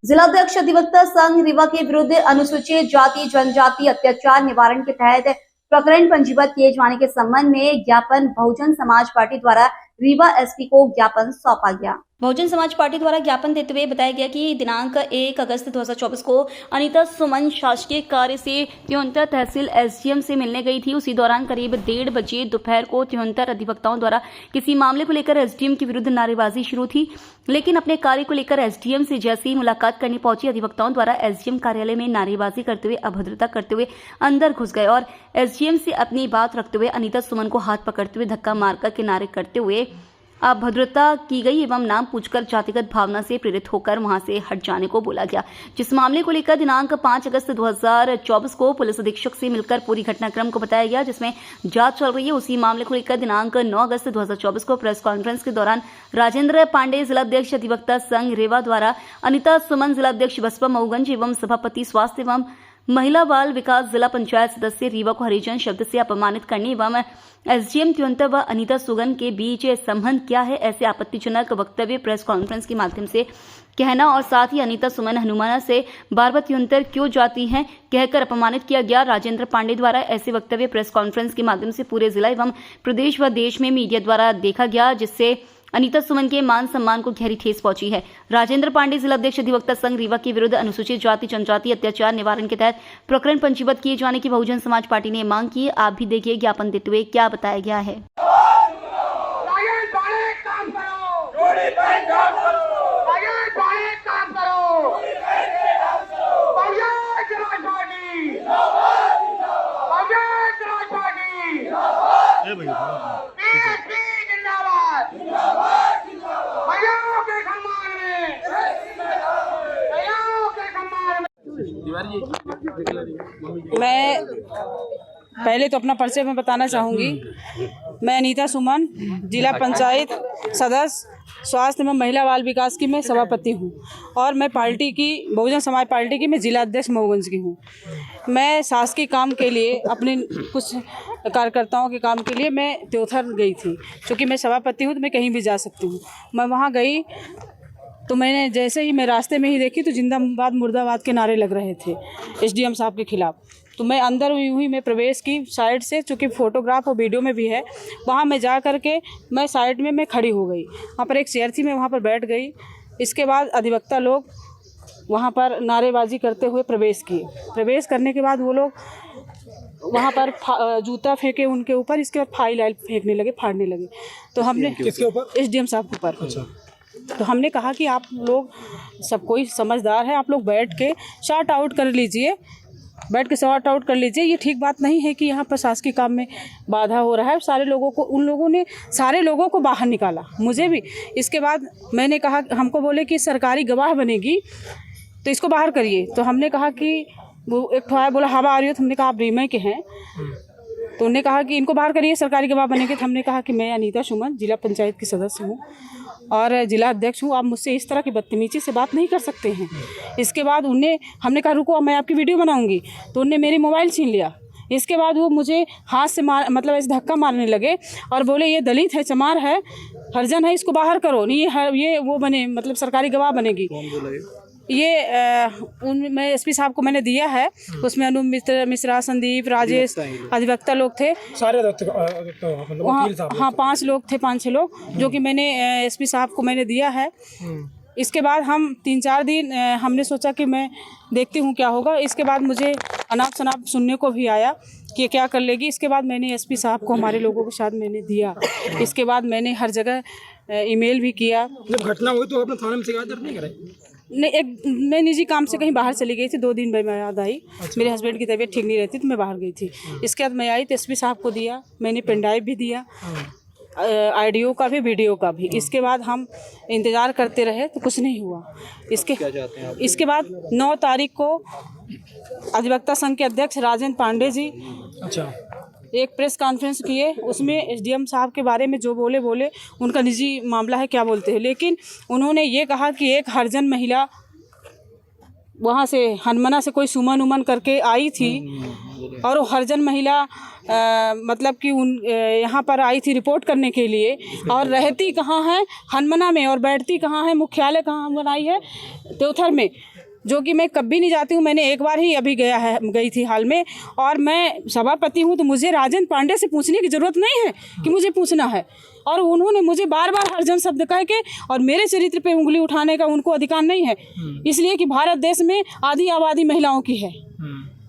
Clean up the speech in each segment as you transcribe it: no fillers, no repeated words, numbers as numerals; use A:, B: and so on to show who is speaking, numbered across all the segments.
A: जिलाध्यक्ष अधिवक्ता संघ रीवा के विरुद्ध अनुसूचित जाति जनजाति अत्याचार निवारण के तहत प्रकरण पंजीबद्ध किए जाने के संबंध में ज्ञापन बहुजन समाज पार्टी द्वारा रीवा एसपी को ज्ञापन सौंपा गया। बहुजन समाज पार्टी द्वारा ज्ञापन देते हुए बताया गया कि दिनांक 1 अगस्त 2024 को अनीता सुमन शासकीय कार्य से त्योंतर तहसील एसडीएम से मिलने गई थी। उसी दौरान करीब 1:30 बजे दोपहर को त्योंतर अधिवक्ताओं द्वारा किसी मामले को लेकर एसडीएम के विरुद्ध नारेबाजी शुरू थी, लेकिन अपने कार्य को लेकर एसडीएम से जैसे ही मुलाकात करने पहुंची अधिवक्ताओं द्वारा एसडीएम कार्यालय में नारेबाजी करते हुए अभद्रता करते हुए अंदर घुस गए और एसडीएम से अपनी बात रखते हुए अनीता सुमन को हाथ पकड़ते हुए धक्का मारकर किनारे करते हुए अभद्रता की गई एवं नाम पूछकर जातिगत भावना से प्रेरित होकर वहां से हट जाने को बोला गया। जिस मामले को लेकर दिनांक 5 अगस्त 2024 को पुलिस अधीक्षक से मिलकर पूरी घटनाक्रम को बताया गया, जिसमें जांच चल रही है। उसी मामले को लेकर दिनांक 9 अगस्त 2024 को प्रेस कॉन्फ्रेंस के दौरान राजेंद्र पांडे जिलाध्यक्ष अधिवक्ता संघ रीवा द्वारा अनीता सुमन जिलाध्यक्ष बसपा मऊगंज एवं सभापति स्वास्थ्य एवं महिला बाल विकास जिला पंचायत सदस्य रीवा को हरिजन शब्द से अपमानित करने एवं एसडीएम त्योंतर व अनीता सुगन के बीच संबंध क्या है, ऐसे आपत्तिजनक वक्तव्य प्रेस कॉन्फ्रेंस के माध्यम से कहना और साथ ही अनीता सुमन हनुमाना से बार-बार त्योंतर क्यों जाती हैं कहकर अपमानित किया गया। राजेंद्र पांडे द्वारा ऐसे वक्तव्य प्रेस कॉन्फ्रेंस के माध्यम से पूरे जिला एवं प्रदेश व देश में मीडिया द्वारा देखा गया, जिससे अनीता सुमन के मान सम्मान को गहरी ठेस पहुंची है। राजेंद्र पांडे जिलाध्यक्ष अधिवक्ता संघ रीवा के विरुद्ध अनुसूचित जाति जनजाति अत्याचार निवारण के तहत प्रकरण पंजीबद्ध किए जाने की बहुजन समाज पार्टी ने मांग की। आप भी देखिए ज्ञापन देते हुए क्या बताया गया है।
B: मैं पहले तो अपना परिचय में बताना चाहूँगी। मैं अनीता सुमन जिला पंचायत सदस्य स्वास्थ्य एवं महिला बाल विकास की मैं सभापति हूँ और मैं पार्टी की बहुजन समाज पार्टी की मैं जिला अध्यक्ष मऊगंज की हूँ। मैं शासकीय काम के लिए अपने कुछ कार्यकर्ताओं के काम के लिए मैं त्योंतर गई थी। क्योंकि मैं सभापति हूँ तो मैं कहीं भी जा सकती हूँ। मैं वहाँ गई तो मैंने जैसे ही मैं रास्ते में ही देखी तो जिंदाबाद मुर्दाबाद के नारे लग रहे थे एसडीएम साहब के खिलाफ। तो मैं अंदर यूँ ही मैं प्रवेश की साइड से, चूँकि फ़ोटोग्राफ और वीडियो में भी है, वहाँ मैं जा कर के मैं साइड में मैं खड़ी हो गई। वहाँ पर एक चेयर थी, मैं वहाँ पर बैठ गई। इसके बाद अधिवक्ता लोग वहाँ पर नारेबाजी करते हुए प्रवेश किए। प्रवेश करने के बाद वो लोग वहाँ पर जूता फेंके उनके ऊपर। इसके बाद फाइल फेंकने लगे, फाड़ने लगे। तो हमने एसडीएम साहब के ऊपर तो हमने कहा कि आप लोग सब कोई समझदार है, आप लोग बैठ के शॉर्ट आउट कर लीजिए, बैठ के शॉर्ट आउट कर लीजिए। ये ठीक बात नहीं है कि यहाँ पर शासकीय काम में बाधा हो रहा है। सारे लोगों को, उन लोगों ने सारे लोगों को बाहर निकाला, मुझे भी। इसके बाद मैंने कहा, हमको बोले कि सरकारी गवाह बनेगी तो इसको बाहर करिए। तो हमने कहा कि वो एक ठो आया, बोला हवा आ रही हो। तो हमने कहा आप रीवा के हैं, तो उन्होंने कहा कि इनको बाहर करिए, सरकारी गवाह बनेंगे। तो हमने कहा कि मैं अनीता सुमन जिला पंचायत की सदस्य हूँ और जिला अध्यक्ष हूँ, आप मुझसे इस तरह की बदतमीजी से बात नहीं कर सकते हैं। इसके बाद हमने कहा रुको, मैं आपकी वीडियो बनाऊंगी। तो उन्होंने मेरी मोबाइल छीन लिया। इसके बाद वो मुझे हाथ से मतलब ऐसे धक्का मारने लगे और बोले ये दलित है, चमार है, हरिजन है, इसको बाहर करो। नहीं ये वो बने, मतलब सरकारी गवाह बनेगी। मैं एसपी साहब को मैंने दिया है। उसमें अनु मिश्रा, संदीप, राजेश अधिवक्ता लोग थे सारे। हाँ 5 लोग थे, 5-6 लोग, जो कि मैंने एसपी साहब को मैंने दिया है। इसके बाद हम 3-4 दिन हमने सोचा कि मैं देखती हूँ क्या होगा। इसके बाद मुझे अनाप शनाप सुनने को भी आया कि क्या कर लेगी। इसके बाद मैंने एसपी साहब को हमारे लोगों के साथ मैंने दिया। इसके बाद मैंने हर जगह ईमेल भी किया।
C: जब घटना हुई तो अपने थाने में शिकायत दर्ज नहीं कराई?
B: नहीं, मैं निजी काम से कहीं बाहर चली गई थी। 2 दिन बाद मैं याद आई। मेरे हस्बैंड की तबीयत ठीक नहीं रहती तो मैं बाहर गई थी। इसके बाद मैं आई तो एसपी साहब को दिया, मैंने पेन ड्राइव भी दिया, ऑडियो का भी, वीडियो का भी। इसके बाद हम इंतज़ार करते रहे तो कुछ नहीं हुआ। इसके बाद 9 तारीख को अधिवक्ता संघ के अध्यक्ष राजेंद्र पांडे जी एक प्रेस कॉन्फ्रेंस किए। उसमें एसडीएम साहब के बारे में जो बोले उनका निजी मामला है, क्या बोलते हैं, लेकिन उन्होंने ये कहा कि एक हरिजन महिला वहाँ से हनुमाना से कोई सुमन उमन करके आई थी और वो हरिजन महिला मतलब कि यहाँ पर आई थी रिपोर्ट करने के लिए, और रहती कहाँ है हनुमाना में और बैठती कहाँ है, मुख्यालय कहाँ बनाई है त्योंतर में। जो कि मैं कभी नहीं जाती हूँ। मैंने एक बार ही अभी गई थी हाल में, और मैं सभापति हूँ, तो मुझे राजेंद्र पांडे से पूछने की ज़रूरत नहीं है कि मुझे पूछना है। और उन्होंने मुझे बार बार हरजन शब्द कह के और मेरे चरित्र पे उंगली उठाने का उनको अधिकार नहीं है, इसलिए कि भारत देश में आधी आबादी महिलाओं की है,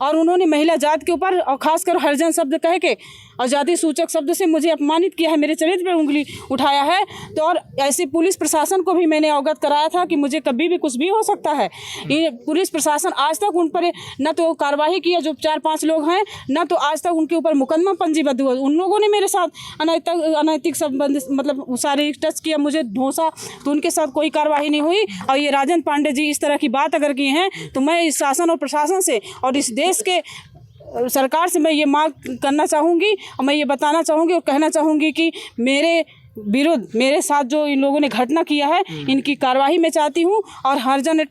B: और उन्होंने महिला जात के ऊपर और खासकर हरजन शब्द कह के और जाति सूचक शब्द से मुझे अपमानित किया है, मेरे चरित्र पर उंगली उठाया है। तो और ऐसे पुलिस प्रशासन को भी मैंने अवगत कराया था कि मुझे कभी भी कुछ भी हो सकता है। ये पुलिस प्रशासन आज तक उन पर न तो कार्रवाई किया, जो 4-5 लोग हैं, न तो आज तक उनके ऊपर मुकदमा पंजीबद्ध हुआ। उन लोगों ने मेरे साथ अनैतिक संबंध मतलब शारीरिक टच किया, मुझे ढोंसा, तो उनके साथ कोई कार्रवाई नहीं हुई। और ये राजेंद्र पांडे जी इस तरह की बात अगर की हैं, तो मैं इस शासन और प्रशासन से और इस देश के सरकार से मैं ये मांग करना चाहूँगी, और मैं ये बताना चाहूँगी और कहना चाहूँगी कि मेरे विरुद्ध, मेरे साथ जो इन लोगों ने घटना किया है, इनकी कार्रवाई मैं चाहती हूँ। और हरजन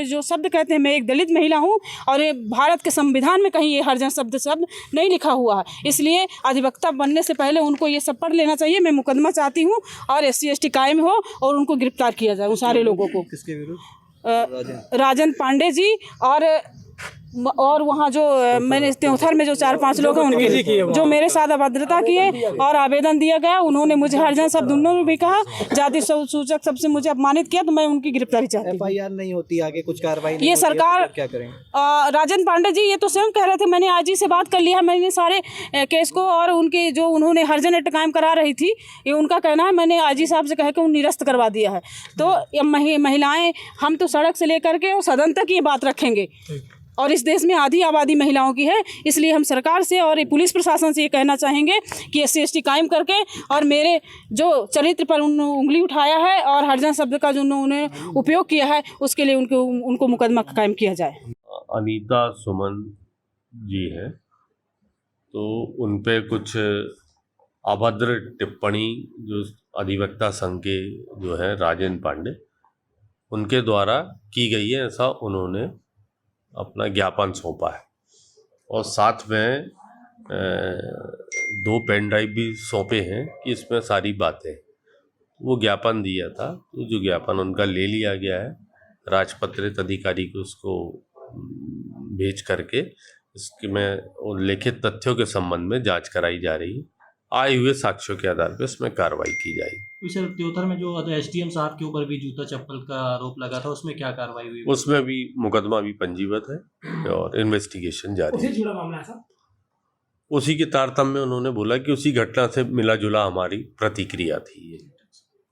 B: जो शब्द कहते हैं, मैं एक दलित महिला हूँ, और ये भारत के संविधान में कहीं ये हरजन शब्द नहीं लिखा हुआ है, इसलिए अधिवक्ता बनने से पहले उनको ये सब पढ़ लेना चाहिए। मैं मुकदमा चाहती हूँ और SC/ST कायम हो और उनको गिरफ्तार किया जाए, उन सारे लोगों को।
D: किसके विरुद्ध?
B: राजेंद्र पांडे जी और वहाँ जो मैंने त्योथर में जो 4-5 लोग हैं, उनके जो मेरे साथ अभद्रता किए और आवेदन दिया गया, उन्होंने मुझे हरजन शब्द उन्होंने भी कहा, जाति सूचक शब्द से मुझे अपमानित किया, तो मैं उनकी गिरफ्तारी चाहती हूँ।
D: FIR नहीं होती, आगे कुछ कार्रवाई नहीं
B: ये
D: होती,
B: सरकार
D: तो क्या करेंगे?
B: राजेंद्र पांडे जी ये तो स्वयं कह रहे थे, मैंने IG से बात कर लिया है, मैंने सारे केस को, और उनके जो उन्होंने हरजन एक्ट कायम करा रही थी, ये उनका कहना है, मैंने IG साहब से कह के उन निरस्त करवा दिया है। तो ये महिलाएं, हम तो सड़क से लेकर के और सदन तक ये बात रखेंगे, और इस देश में आधी आबादी महिलाओं की है, इसलिए हम सरकार से और पुलिस प्रशासन से ये कहना चाहेंगे कि SC/ST कायम करके और मेरे जो चरित्र पर उंगली उठाया है और हरजन शब्द का जो उन्होंने उपयोग किया है, उसके लिए उनको मुकदमा कायम किया जाए।
E: अनीता सुमन जी हैं, तो उन पे कुछ अभद्र टिप्पणी जो अधिवक्ता संघ के जो है राजेंद्र पांडे, उनके द्वारा की गई है, ऐसा उन्होंने अपना ज्ञापन सौंपा है। और साथ में 2 पेन ड्राइव भी सौंपे हैं कि इसमें सारी बातें, वो ज्ञापन दिया था, तो जो ज्ञापन उनका ले लिया गया है, राजपत्रित अधिकारी को उसको भेज करके इसके में उल्लेखित तथ्यों के संबंध में जांच कराई जा रही है। आए हुए साक्ष्यों के आधार पर इसमें कार्रवाई की जाएगी।
F: सर, त्योथर में जो SDM साहब के ऊपर भी जूता चप्पल का आरोप लगा था, उसमें क्या कार्रवाई हुई?
E: उसमें भी मुकदमा भी पंजीबद्ध है और इन्वेस्टिगेशन जारी है।
C: जुड़ा मामला है सर।
E: उसी के तारतम्य में उन्होंने बोला कि उसी घटना से मिला जुला हमारी प्रतिक्रिया थी ये।